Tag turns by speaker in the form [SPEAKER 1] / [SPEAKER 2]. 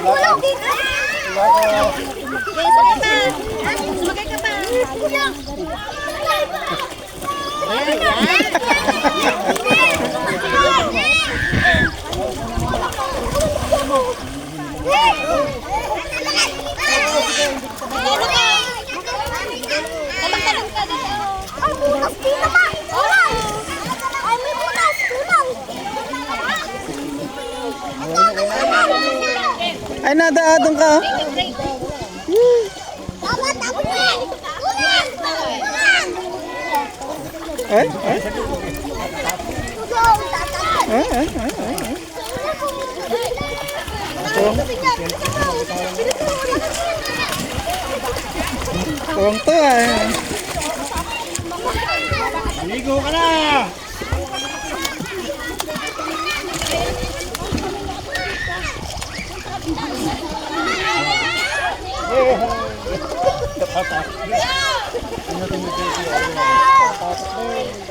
[SPEAKER 1] Tulog dito. Sumagay ka pa. Talong-talong ka daw. Ay, butas dito pa. Ay, may butas. Tulong.
[SPEAKER 2] Ay, nadaadong ka.
[SPEAKER 1] Dapat, tapos na. Tulong.
[SPEAKER 2] Eh?
[SPEAKER 1] Tulong. Tatakot.
[SPEAKER 2] Tuwang to ah.
[SPEAKER 3] Ligo ka na!
[SPEAKER 1] Yeah!